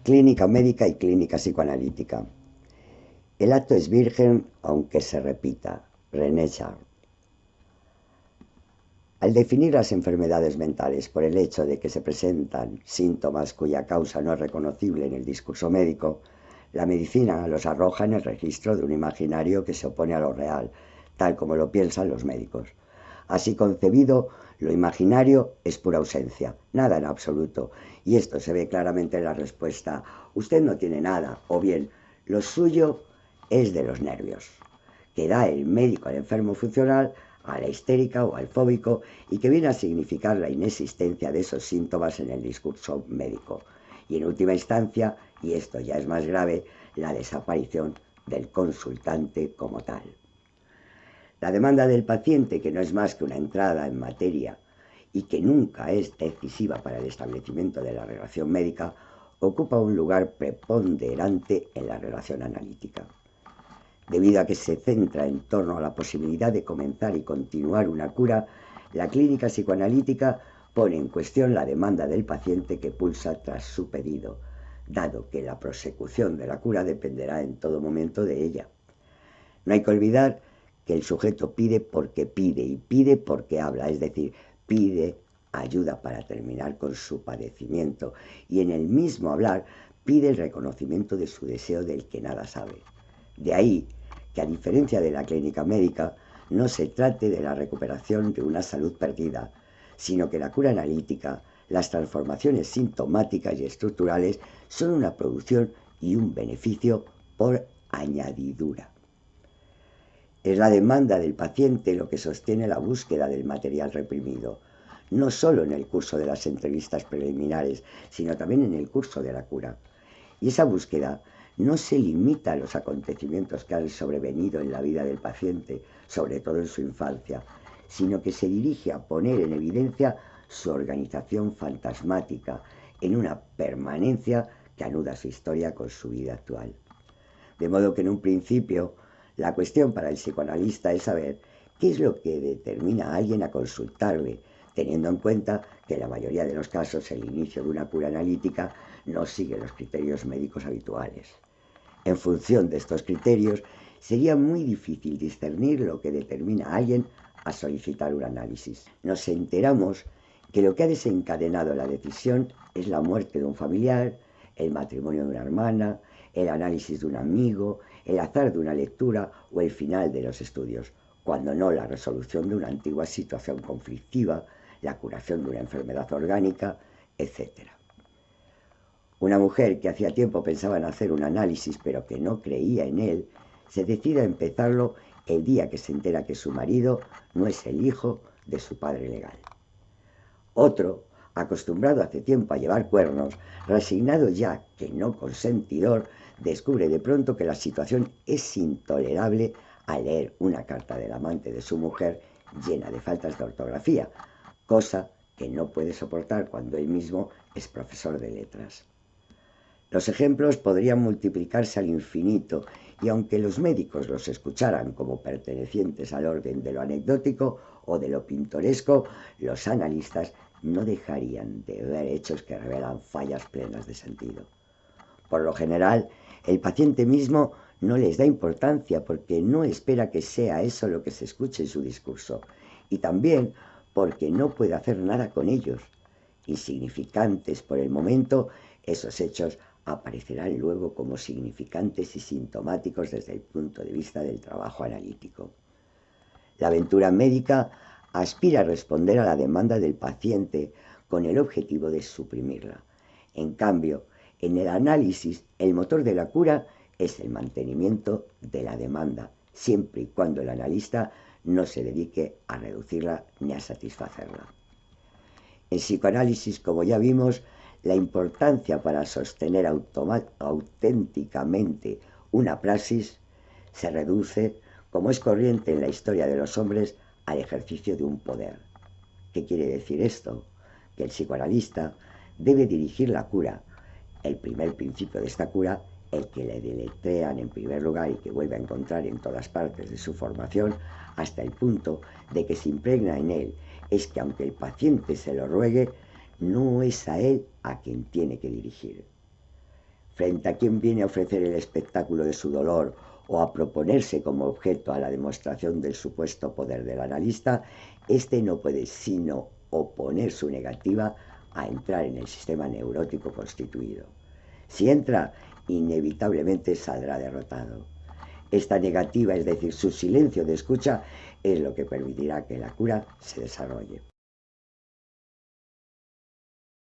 Clínica médica y clínica psicoanalítica. El acto es virgen aunque se repita. René Char. Al definir las enfermedades mentales por el hecho de que se presentan síntomas cuya causa no es reconocible en el discurso médico, la medicina los arroja en el registro de un imaginario que se opone a lo real, tal como lo piensan los médicos. Así concebido, lo imaginario es pura ausencia, nada en absoluto, y esto se ve claramente en la respuesta: usted no tiene nada, o bien, lo suyo es de los nervios, que da el médico al enfermo funcional, a la histérica o al fóbico, y que viene a significar la inexistencia de esos síntomas en el discurso médico. Y en última instancia, y esto ya es más grave, la desaparición del consultante como tal. La demanda del paciente, que no es más que una entrada en materia y que nunca es decisiva para el establecimiento de la relación médica, ocupa un lugar preponderante en la relación analítica. Debido a que se centra en torno a la posibilidad de comenzar y continuar una cura, la clínica psicoanalítica pone en cuestión la demanda del paciente que pulsa tras su pedido, dado que la prosecución de la cura dependerá en todo momento de ella. No hay que olvidar que el sujeto pide y pide porque habla, es decir, pide ayuda para terminar con su padecimiento, y en el mismo hablar pide el reconocimiento de su deseo del que nada sabe. De ahí que, a diferencia de la clínica médica, no se trate de la recuperación de una salud perdida, sino que la cura analítica, las transformaciones sintomáticas y estructurales son una producción y un beneficio por añadidura. Es la demanda del paciente lo que sostiene la búsqueda del material reprimido, no solo en el curso de las entrevistas preliminares, sino también en el curso de la cura. Y esa búsqueda no se limita a los acontecimientos que han sobrevenido en la vida del paciente, sobre todo en su infancia, sino que se dirige a poner en evidencia su organización fantasmática en una permanencia que anuda su historia con su vida actual. De modo que en un principio la cuestión para el psicoanalista es saber qué es lo que determina a alguien a consultarle, teniendo en cuenta que en la mayoría de los casos el inicio de una cura analítica no sigue los criterios médicos habituales. En función de estos criterios, sería muy difícil discernir lo que determina a alguien a solicitar un análisis. Nos enteramos que lo que ha desencadenado la decisión es la muerte de un familiar, el matrimonio de una hermana, el análisis de un amigo, el azar de una lectura o el final de los estudios, cuando no la resolución de una antigua situación conflictiva, la curación de una enfermedad orgánica, etc. Una mujer que hacía tiempo pensaba en hacer un análisis pero que no creía en él, se decide a empezarlo el día que se entera que su marido no es el hijo de su padre legal. Otro, acostumbrado hace tiempo a llevar cuernos, resignado ya que no consentidor, descubre de pronto que la situación es intolerable al leer una carta del amante de su mujer llena de faltas de ortografía, cosa que no puede soportar cuando él mismo es profesor de letras. Los ejemplos podrían multiplicarse al infinito, y aunque los médicos los escucharan como pertenecientes al orden de lo anecdótico o de lo pintoresco, los analistas no dejarían de ver hechos que revelan fallas plenas de sentido. Por lo general, el paciente mismo no les da importancia porque no espera que sea eso lo que se escuche en su discurso, y también porque no puede hacer nada con ellos. Insignificantes por el momento, esos hechos aparecerán luego como significantes y sintomáticos desde el punto de vista del trabajo analítico. La aventura médica aspira a responder a la demanda del paciente con el objetivo de suprimirla. En cambio, en el análisis, el motor de la cura es el mantenimiento de la demanda, siempre y cuando el analista no se dedique a reducirla ni a satisfacerla. En psicoanálisis, como ya vimos, la importancia para sostener auténticamente una praxis se reduce, como es corriente en la historia de los hombres, al ejercicio de un poder. ¿Qué quiere decir esto? Que el psicoanalista debe dirigir la cura. El primer principio de esta cura, el que le deletrean en primer lugar y que vuelve a encontrar en todas partes de su formación, hasta el punto de que se impregna en él, es que aunque el paciente se lo ruegue, no es a él a quien tiene que dirigir. Frente a quien viene a ofrecer el espectáculo de su dolor o a proponerse como objeto a la demostración del supuesto poder del analista, éste no puede sino oponer su negativa a entrar en el sistema neurótico constituido. Si entra, inevitablemente saldrá derrotado. Esta negativa, es decir, su silencio de escucha, es lo que permitirá que la cura se desarrolle.